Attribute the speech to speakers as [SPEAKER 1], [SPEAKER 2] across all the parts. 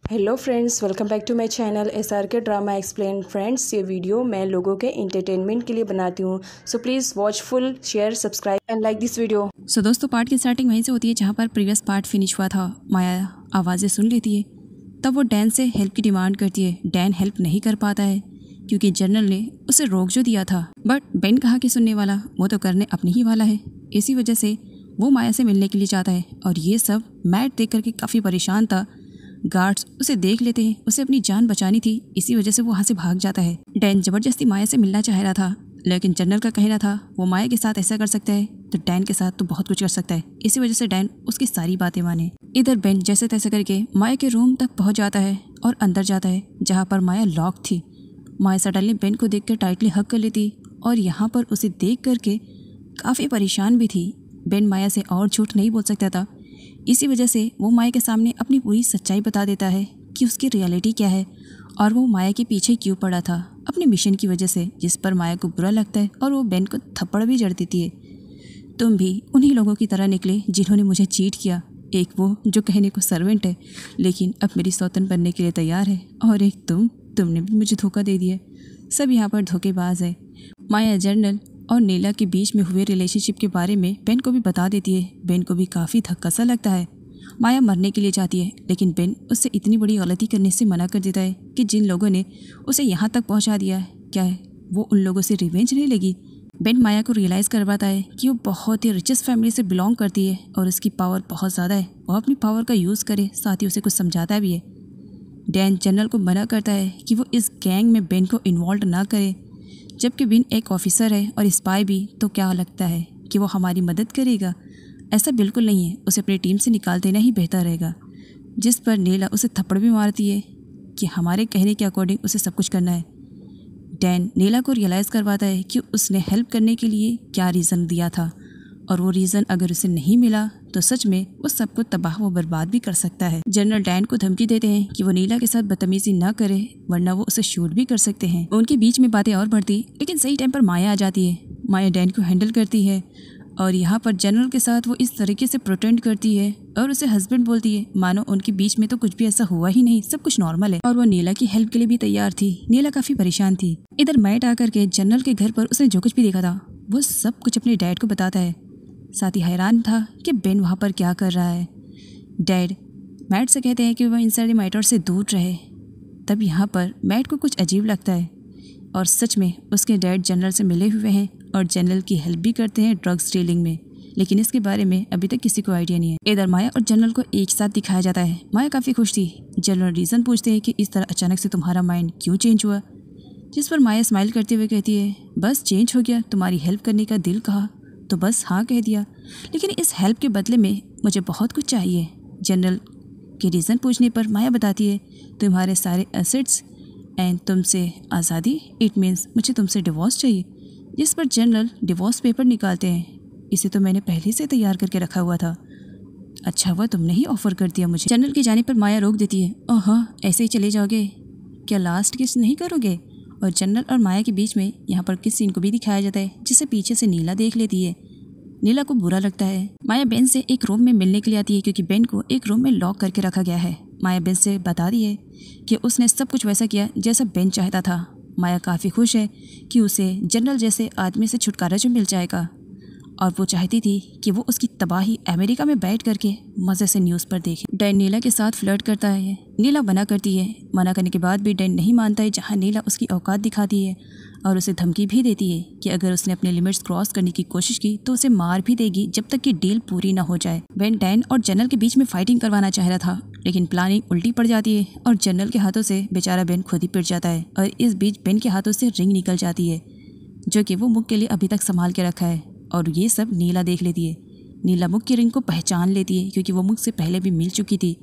[SPEAKER 1] Hello friends, welcome back to my channel SRK drama explain. Friends, ये video मैं लोगों के एंटरटेनमेंट के लिए बनाती हूँ, so please watch full, share, subscribe and like this video.
[SPEAKER 2] So दोस्तों, पार्ट की स्टार्टिंग वहीं से होती है जहाँ पर प्रीवियस पार्ट फिनिश हुआ था। माया आवाज़ें सुन लेती है, तब वो डैन से हेल्प की डिमांड करती है। डैन हेल्प नहीं कर पाता है क्योंकि जनरल ने उसे रोक जो दिया था, बट बेन कहा कि सुनने वाला वो तो करने अपनी ही वाला है। इसी वजह से वो माया से मिलने के लिए चाहता है और ये सब मैट देख करके काफ़ी परेशान था। गार्ड्स उसे देख लेते हैं, उसे अपनी जान बचानी थी, इसी वजह से वो वहाँ से भाग जाता है। डैन ज़बरदस्ती माया से मिलना चाह रहा था, लेकिन जनरल का कहना था वो माया के साथ ऐसा कर सकता है तो डैन के साथ तो बहुत कुछ कर सकता है। इसी वजह से डैन उसकी सारी बातें माने। इधर बेन जैसे तैसे करके माया के रूम तक पहुंच जाता है और अंदर जाता है जहाँ पर माया लॉक थी। माया सडनली बेन को देखकर टाइटली हग कर लेती और यहाँ पर उसे देख करके काफ़ी परेशान भी थी। बेन माया से और झूठ नहीं बोल सकता था, इसी वजह से वो माया के सामने अपनी पूरी सच्चाई बता देता है कि उसकी रियलिटी क्या है और वो माया के पीछे क्यों पड़ा था अपने मिशन की वजह से, जिस पर माया को बुरा लगता है और वो बेन को थप्पड़ भी जड़ देती है। तुम भी उन्हीं लोगों की तरह निकले जिन्होंने मुझे चीट किया। एक वो जो कहने को सर्वेंट है लेकिन अब मेरी सौतन बनने के लिए तैयार है, और एक तुमने भी मुझे धोखा दे दिया। सब यहाँ पर धोखेबाज है। माया जनरल और नीला के बीच में हुए रिलेशनशिप के बारे में बेन को भी बता देती है। बेन को भी काफ़ी धक्का सा लगता है। माया मरने के लिए चाहती है, लेकिन बेन उससे इतनी बड़ी गलती करने से मना कर देता है कि जिन लोगों ने उसे यहाँ तक पहुँचा दिया है, क्या है वो उन लोगों से रिवेंज नहीं लेगी। बेन माया को रियलाइज़ करवाता है कि वो बहुत ही रिचेस्ट फैमिली से बिलोंग करती है और उसकी पावर बहुत ज़्यादा है। वो अपनी पावर का यूज़ करे, साथ ही उसे कुछ समझाता भी है। डैन जनरल को मना करता है कि वो इस गैंग में बेन को इन्वॉल्व ना करे, जबकि बेन एक ऑफिसर है और स्पाई भी, तो क्या लगता है कि वो हमारी मदद करेगा? ऐसा बिल्कुल नहीं है, उसे अपनी टीम से निकाल देना ही बेहतर रहेगा। जिस पर नीला उसे थप्पड़ भी मारती है कि हमारे कहने के अकॉर्डिंग उसे सब कुछ करना है। डैन नीला को रियलाइज़ करवाता है कि उसने हेल्प करने के लिए क्या रीज़न दिया था, और वो रीज़न अगर उसे नहीं मिला तो सच में वो सबको तबाह व बर्बाद भी कर सकता है। जनरल डैन को धमकी देते हैं कि वो नीला के साथ बदतमीजी ना करे, वरना वो उसे शूट भी कर सकते हैं। उनके बीच में बातें और बढ़ती, लेकिन सही टाइम पर माया आ जाती है। माया डैन को हैंडल करती है और यहाँ पर जनरल के साथ वो इस तरीके से प्रोटेंड करती है और उसे हस्बैंड बोलती है, मानो उनके बीच में तो कुछ भी ऐसा हुआ ही नहीं, सब कुछ नॉर्मल है। और वो नीला की हेल्प के लिए भी तैयार थी। नीला काफ़ी परेशान थी। इधर मैट आकर के जनरल के घर पर उसने जो कुछ भी देखा था वो सब कुछ अपने डैड को बताता है। साथ ही हैरान था कि बेन वहाँ पर क्या कर रहा है। डैड मैट से कहते हैं कि वह इन सारे मैटर से दूर रहे। तब यहाँ पर मैट को कुछ अजीब लगता है और सच में उसके डैड जनरल से मिले हुए हैं और जनरल की हेल्प भी करते हैं ड्रग्स डीलिंग में, लेकिन इसके बारे में अभी तक किसी को आइडिया नहीं है। इधर माया और जनरल को एक साथ दिखाया जाता है। माया काफ़ी खुश थी। जनरल रीज़न पूछते हैं कि इस तरह अचानक से तुम्हारा माइंड क्यों चेंज हुआ, जिस पर माया स्माइल करते हुए कहती है, बस चेंज हो गया, तुम्हारी हेल्प करने का दिल कहा तो बस हाँ कह दिया, लेकिन इस हेल्प के बदले में मुझे बहुत कुछ चाहिए। जनरल के रीज़न पूछने पर माया बताती है, तुम्हारे सारे एसेट्स एंड तुमसे आज़ादी, इट मीन्स मुझे तुमसे डिवोर्स चाहिए। जिस पर जनरल डिवोर्स पेपर निकालते हैं, इसे तो मैंने पहले से तैयार करके रखा हुआ था, अच्छा हुआ तुमने ही ऑफ़र कर दिया मुझे। जनरल की जाने पर माया रोक देती है, ओह हाँ ऐसे ही चले जाओगे, क्या लास्ट किस नहीं करोगे? और जनरल और माया के बीच में यहाँ पर किस सीन को भी दिखाया जाता है, जिसे पीछे से नीला देख लेती है। नीला को बुरा लगता है। माया बेन से एक रूम में मिलने के लिए आती है क्योंकि बेन को एक रूम में लॉक करके रखा गया है। माया बेन से बता दी है कि उसने सब कुछ वैसा किया जैसा बेन चाहता था। माया काफ़ी खुश है कि उसे जनरल जैसे आदमी से छुटकारा जो मिल जाएगा, और वो चाहती थी कि वो उसकी तबाही अमेरिका में बैठ करके मज़े से न्यूज़ पर देखे। डैन नीला के साथ फ्लर्ट करता है। नीला मना करती है। मना करने के बाद भी डैन नहीं मानता है, जहाँ नीला उसकी औकात दिखाती है और उसे धमकी भी देती है कि अगर उसने अपने लिमिट्स क्रॉस करने की कोशिश की तो उसे मार भी देगी जब तक कि डील पूरी ना हो जाए। बेन डैन और जनरल के बीच में फाइटिंग करवाना चाह रहा था, लेकिन प्लानिंग उल्टी पड़ जाती है और जनरल के हाथों से बेचारा बेन खुद ही पिट जाता है। और इस बीच बेन के हाथों से रिंग निकल जाती है जो कि वो मुख के लिए अभी तक संभाल के रखा है, और ये सब नीला देख लेती है। नीला मुख की रिंग को पहचान लेती है क्योंकि वो मुख से पहले भी मिल चुकी थी।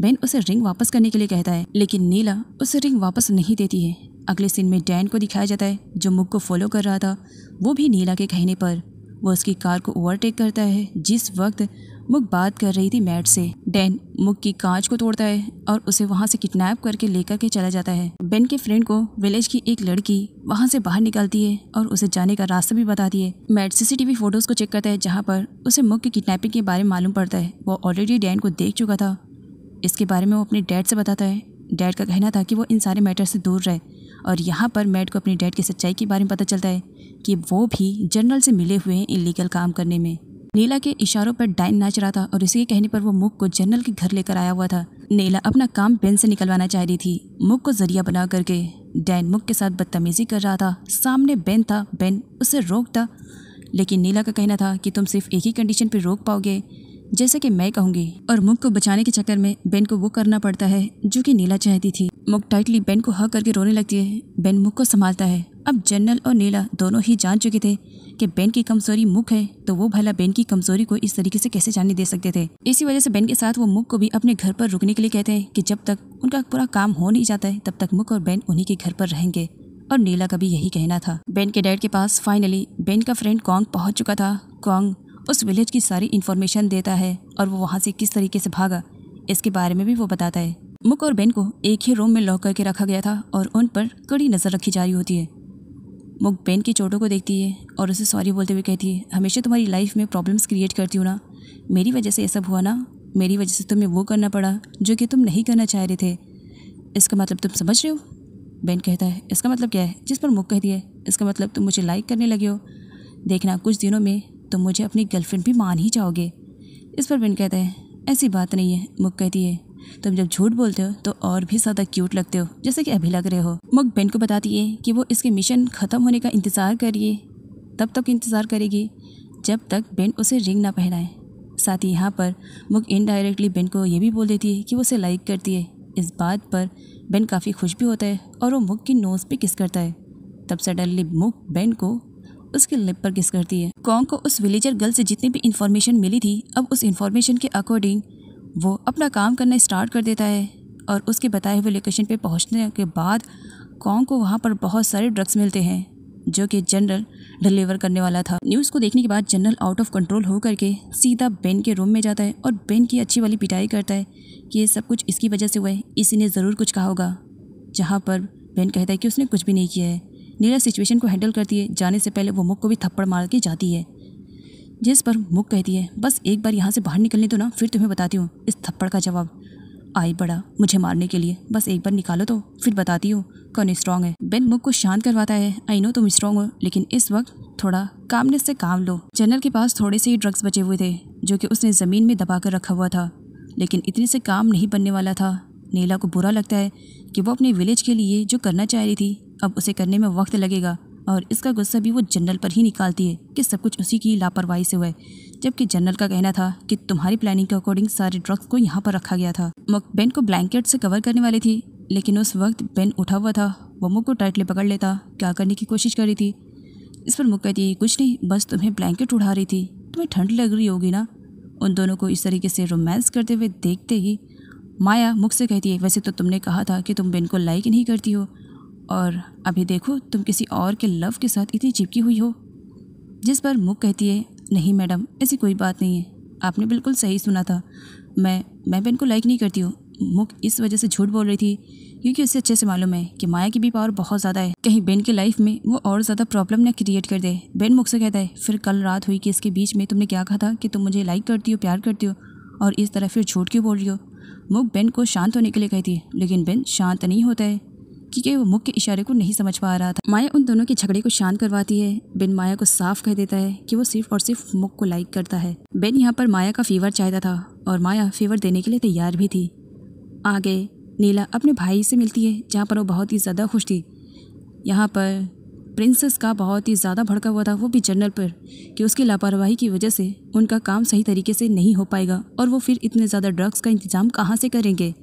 [SPEAKER 2] बेन उसे रिंग वापस करने के लिए कहता है, लेकिन नीला उसे रिंग वापस नहीं देती है। अगले सीन में डैन को दिखाया जाता है जो मुख को फॉलो कर रहा था। वो भी नीला के कहने पर वो उसकी कार को ओवरटेक करता है जिस वक्त मुख बात कर रही थी मैट से। डैन मुख की कांच को तोड़ता है और उसे वहां से किडनैप करके लेकर के चला जाता है। बेन के फ्रेंड को विलेज की एक लड़की वहां से बाहर निकालती है और उसे जाने का रास्ता भी बताती है। मैट सीसीटीवी फोटोज को चेक करता है जहां पर उसे मुख की किडनैपिंग के बारे में मालूम पड़ता है। वो ऑलरेडी डैन को देख चुका था इसके बारे में वो अपने डैड से बताता है। डैड का कहना था कि वो इन सारे मैटर से दूर रहे और यहाँ पर मैट को अपने डैड की सच्चाई के बारे में पता चलता है कि वो भी जनरल से मिले हुए हैं इलीगल काम करने में। नीला के इशारों पर डैन नाच रहा था और इसी के कहने पर वो मुक को जनरल के घर लेकर आया हुआ था। नीला अपना काम बेन से निकलवाना चाह रही थी, मुक को जरिया बना करके। डैन मुक के साथ बदतमीजी कर रहा था। सामने बेन था, बेन उसे रोकता, लेकिन नीला का कहना था कि तुम सिर्फ एक ही कंडीशन पे रोक पाओगे, जैसे कि मैं कहूँगी। और मुक को बचाने के चक्कर में बेन को वो करना पड़ता है जो कि नीला चाहती थी। मुक टाइटली बेन को हक करके रोने लगती है। बेन मुक को संभालता है। अब जनरल और नीला दोनों ही जान चुके थे कि बेन की कमजोरी मुक है, तो वो भला बेन की कमजोरी को इस तरीके से कैसे जाने दे सकते थे। इसी वजह से बेन के साथ वो मुक को भी अपने घर पर रुकने के लिए कहते हैं कि जब तक उनका पूरा काम हो नहीं जाता है तब तक मुक और बेन उन्हीं के घर पर रहेंगे। और नीला का भी यही कहना था। बेन के डैड के पास फाइनली बेन का फ्रेंड कॉन्ग पहुंच चुका था। कॉन्ग उस विलेज की सारी इन्फॉर्मेशन देता है और वो वहाँ से किस तरीके से भागा इसके बारे में भी वो बताता है। मुक और बेन को एक ही रूम में लॉक करके रखा गया था और उन पर कड़ी नज़र रखी जा रही होती है। मुक बेन की चोटों को देखती है और उसे सॉरी बोलते हुए कहती है, हमेशा तुम्हारी लाइफ में प्रॉब्लम्स क्रिएट करती हूँ ना, मेरी वजह से ये सब हुआ ना, मेरी वजह से तुम्हें वो करना पड़ा जो कि तुम नहीं करना चाह रहे थे। इसका मतलब तुम समझ रहे हो? बेन कहता है, इसका मतलब क्या है? जिस पर मुक कहती है, इसका मतलब तुम मुझे लाइक करने लगे हो, देखना कुछ दिनों में तुम मुझे अपनी गर्लफ्रेंड भी मान ही जाओगे। इस पर बेन कहता है, ऐसी बात नहीं है। मुक कहती है, तुम जब झूठ बोलते हो तो और भी ज़्यादा क्यूट लगते हो, जैसे कि अभी लग रहे हो। मुक बेन को बताती है कि वो इसके मिशन ख़त्म होने का इंतज़ार करिए, तब तक इंतज़ार करेगी जब तक बेन उसे रिंग ना पहनाए। साथ ही यहाँ पर मुक इनडायरेक्टली बेन को ये भी बोल देती है कि वो उसे लाइक करती है। इस बात पर बेन काफ़ी खुश भी होता है और वो मुक की नोज़ पे किस करता है। तब सडनली मुक बेन को उसके लिप पर किस करती है। कॉन्ग को उस विलेजर गर्ल से जितनी भी इन्फॉर्मेशन मिली थी, अब उस इन्फॉर्मेशन के अकॉर्डिंग वो अपना काम करना स्टार्ट कर देता है। और उसके बताए हुए लोकेशन पे पहुंचने के बाद कॉन्ग को वहाँ पर बहुत सारे ड्रग्स मिलते हैं जो कि जनरल डिलीवर करने वाला था। न्यूज़ को देखने के बाद जनरल आउट ऑफ कंट्रोल हो करके सीधा बेन के रूम में जाता है और बेन की अच्छी वाली पिटाई करता है कि ये सब कुछ इसकी वजह से हुआ है, इसी ने ज़रूर कुछ कहा होगा। जहाँ पर बेन कहता है कि उसने कुछ भी नहीं किया है। नीला सिचुएशन को हैंडल करती है। जाने से पहले वो मुक को भी थप्पड़ मार के जाती है, जिस पर मुक कहती है, बस एक बार यहाँ से बाहर निकलने दो ना, फिर तुम्हें बताती हूँ इस थप्पड़ का जवाब। आई बड़ा मुझे मारने के लिए, बस एक बार निकालो तो फिर बताती हूँ कौन स्ट्रॉन्ग है। बेन मुक को शांत करवाता है, आई नो तुम स्ट्रॉन्ग हो, लेकिन इस वक्त थोड़ा कामनेस से काम लो। जनरल के पास थोड़े से ही ड्रग्स बचे हुए थे जो कि उसने ज़मीन में दबा कर रखा हुआ था, लेकिन इतने से काम नहीं बनने वाला था। नीला को बुरा लगता है कि वो अपने विलेज के लिए जो करना चाह रही थी अब उसे करने में वक्त लगेगा, और इसका गुस्सा भी वो जनरल पर ही निकालती है कि सब कुछ उसी की लापरवाही से हुआ है, जबकि जनरल का कहना था कि तुम्हारी प्लानिंग के अकॉर्डिंग सारे ड्रग्स को यहाँ पर रखा गया था। मुक बेन को ब्लैंकेट से कवर करने वाली थी, लेकिन उस वक्त बेन उठा हुआ था। वो मुक को टाइटली पकड़ लेता, क्या करने की कोशिश कर रही थी। इस पर मुक कहती है, कुछ नहीं, बस तुम्हें ब्लैंकेट उठा रही थी, तुम्हें ठंड लग रही होगी ना। उन दोनों को इस तरीके से रोमांस करते हुए देखते ही माया मुक से कहती है, वैसे तो तुमने कहा था कि तुम बेन को लाइक नहीं करती हो, और अभी देखो तुम किसी और के लव के साथ इतनी चिपकी हुई हो। जिस पर मुक कहती है, नहीं मैडम, ऐसी कोई बात नहीं है, आपने बिल्कुल सही सुना था, मैं बेन को लाइक नहीं करती हूँ। मुक इस वजह से झूठ बोल रही थी क्योंकि उसे अच्छे से मालूम है कि माया की भी पावर बहुत ज़्यादा है, कहीं बेन के लाइफ में वो और ज़्यादा प्रॉब्लम ना क्रिएट कर दे। बेन मुक से कहता है, फिर कल रात हुई कि इसके बीच में तुमने क्या कहा था कि तुम मुझे लाइक करती हो, प्यार करती हो, और इस तरह फिर झूठ क्यों बोल रही हो। मुक बेन को शांत होने के लिए कहती है, लेकिन बेन शांत नहीं होता है क्योंकि वो मुक के इशारे को नहीं समझ पा रहा था। माया उन दोनों के झगड़े को शांत करवाती है। बेन माया को साफ कह देता है कि वो सिर्फ और सिर्फ मुक को लाइक करता है। बेन यहाँ पर माया का फेवर चाहता था और माया फेवर देने के लिए तैयार भी थी। आगे नीला अपने भाई से मिलती है, जहाँ पर वो बहुत ही ज़्यादा खुश थी। यहाँ पर प्रिंसेस का बहुत ही ज़्यादा भड़का हुआ था, वो भी जनरल पर, कि उसकी लापरवाही की वजह से उनका काम सही तरीके से नहीं हो पाएगा और वो फिर इतने ज़्यादा ड्रग्स का इंतज़ाम कहाँ से करेंगे।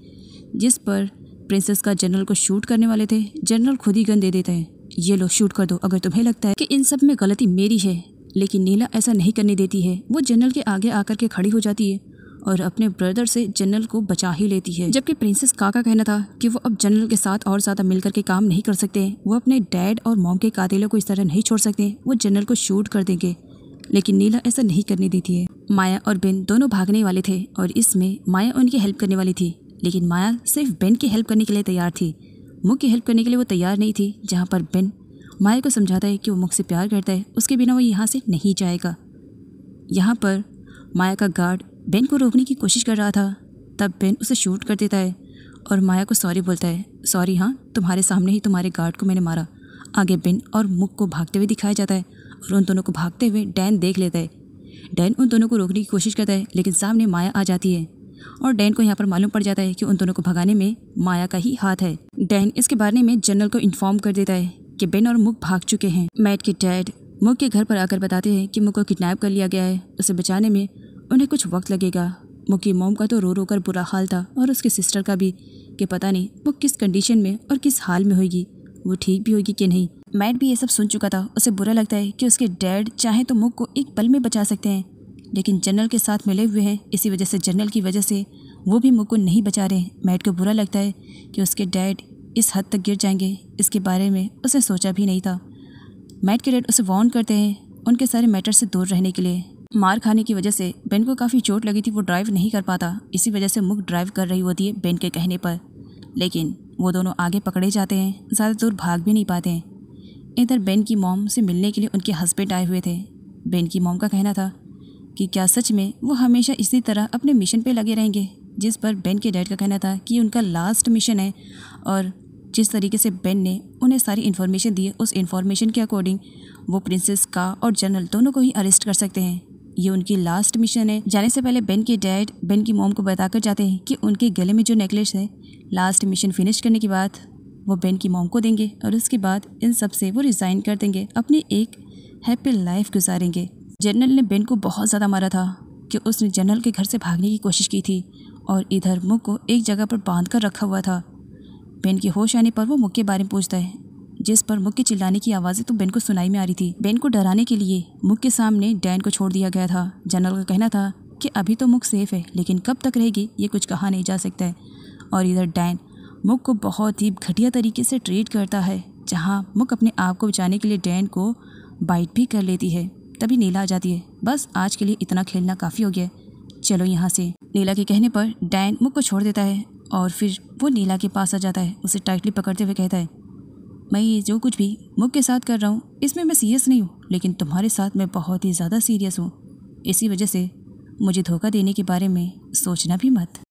[SPEAKER 2] जिस पर प्रिंसेस का जनरल को शूट करने वाले थे, जनरल खुद ही गन दे देते हैं, ये लो शूट कर दो अगर तुम्हें लगता है कि इन सब में गलती मेरी है। लेकिन नीला ऐसा नहीं करने देती है। वो जनरल के आगे आकर के खड़ी हो जाती है और अपने ब्रदर से जनरल को बचा ही लेती है। जबकि प्रिंसेस का कहना था कि वो अब जनरल के साथ और ज़्यादा मिलकर के काम नहीं कर सकते, वो अपने डैड और मॉम के कातिलों को इस तरह नहीं छोड़ सकते, वो जनरल को शूट कर देंगे। लेकिन नीला ऐसा नहीं करने देती है। माया और बेन दोनों भागने वाले थे और इसमें माया उनकी हेल्प करने वाली थी, लेकिन माया सिर्फ बेन की हेल्प करने के लिए तैयार थी, मुक की हेल्प करने के लिए वो तैयार नहीं थी। जहाँ पर बेन माया को समझाता है कि वो मुक से प्यार करता है, उसके बिना वो यहाँ से नहीं जाएगा। यहाँ पर माया का गार्ड बेन को रोकने की कोशिश कर रहा था, तब बेन उसे शूट कर देता है और माया को सॉरी बोलता है। सॉरी, हाँ, तुम्हारे सामने ही तुम्हारे गार्ड को मैंने मारा। आगे बेन और मुक को भागते हुए दिखाया जाता है और उन दोनों को भागते हुए डैन देख लेता है। डैन उन दोनों को रोकने की कोशिश करता है, लेकिन सामने माया आ जाती है और डैन को यहाँ पर मालूम पड़ जाता है कि उन दोनों को भगाने में माया का ही हाथ है। डैन इसके बारे में जनरल को इन्फॉर्म कर देता है कि बेन और मुक भाग चुके हैं। मैट के डैड मुक के घर पर आकर बताते हैं कि मुक को किडनैप कर लिया गया है, उसे बचाने में उन्हें कुछ वक्त लगेगा। मुक की मॉम का तो रो रो कर बुरा हाल था और उसकी सिस्टर का भी, कि पता नहीं मुक किस कंडीशन में और किस हाल में होगी, वो ठीक भी होगी कि नहीं। मैट भी ये सब सुन चुका था। उसे बुरा लगता है कि उसके डैड चाहे तो मुक को एक पल में बचा सकते हैं, लेकिन जनरल के साथ मिले हुए हैं, इसी वजह से जनरल की वजह से वो भी मुक को नहीं बचा रहे। मैट को बुरा लगता है कि उसके डैड इस हद तक गिर जाएंगे, इसके बारे में उसे सोचा भी नहीं था। मैट के डैड उसे वार्न करते हैं उनके सारे मैटर से दूर रहने के लिए। मार खाने की वजह से बेन को काफ़ी चोट लगी थी, वो ड्राइव नहीं कर पाता, इसी वजह से मुक ड्राइव कर रही होती है बेन के कहने पर, लेकिन वो दोनों आगे पकड़े जाते हैं, ज़्यादा दूर भाग भी नहीं पाते हैं। इधर बेन की मॉम से मिलने के लिए उनके हस्बैंड आए हुए थे। बेन की मॉम का कहना था कि क्या सच में वो हमेशा इसी तरह अपने मिशन पे लगे रहेंगे, जिस पर बेन के डैड का कहना था कि उनका लास्ट मिशन है और जिस तरीके से बेन ने उन्हें सारी इन्फॉर्मेशन दी है, उस इन्फॉर्मेशन के अकॉर्डिंग वो प्रिंसेस का और जनरल दोनों को ही अरेस्ट कर सकते हैं। ये उनकी लास्ट मिशन है। जाने से पहले बेन के डैड बेन की मॉम को बताकर जाते हैं कि उनके गले में जो नेकलेस है, लास्ट मिशन फिनिश करने के बाद वो बेन की मॉम को देंगे और उसके बाद इन सब से वो रिज़ाइन कर देंगे, अपनी एक हैप्पी लाइफ गुजारेंगे। जनरल ने बेन को बहुत ज़्यादा मारा था कि उसने जनरल के घर से भागने की कोशिश की थी और इधर मुक को एक जगह पर बांध कर रखा हुआ था। बेन की होश आने पर वो मुक के बारे में पूछता है, जिस पर मुक के चिल्लाने की आवाज़ें तो बेन को सुनाई में आ रही थी। बेन को डराने के लिए मुक के सामने डैन को छोड़ दिया गया था। जनरल का कहना था कि अभी तो मुक सेफ है, लेकिन कब तक रहेगी ये कुछ कहा नहीं जा सकता है। और इधर डैन मुक को बहुत ही घटिया तरीके से ट्रीट करता है, जहाँ मुक अपने आप को बचाने के लिए डैन को बाइट भी कर लेती है। तभी नीला आ जाती है। बस आज के लिए इतना खेलना काफ़ी हो गया, चलो यहाँ से। नीला के कहने पर डैन मुक को छोड़ देता है और फिर वो नीला के पास आ जाता है। उसे टाइटली पकड़ते हुए कहता है, मैं ये जो कुछ भी मुक के साथ कर रहा हूँ इसमें मैं सीरियस नहीं हूँ, लेकिन तुम्हारे साथ मैं बहुत ही ज़्यादा सीरियस हूँ। इसी वजह से मुझे धोखा देने के बारे में सोचना भी मत।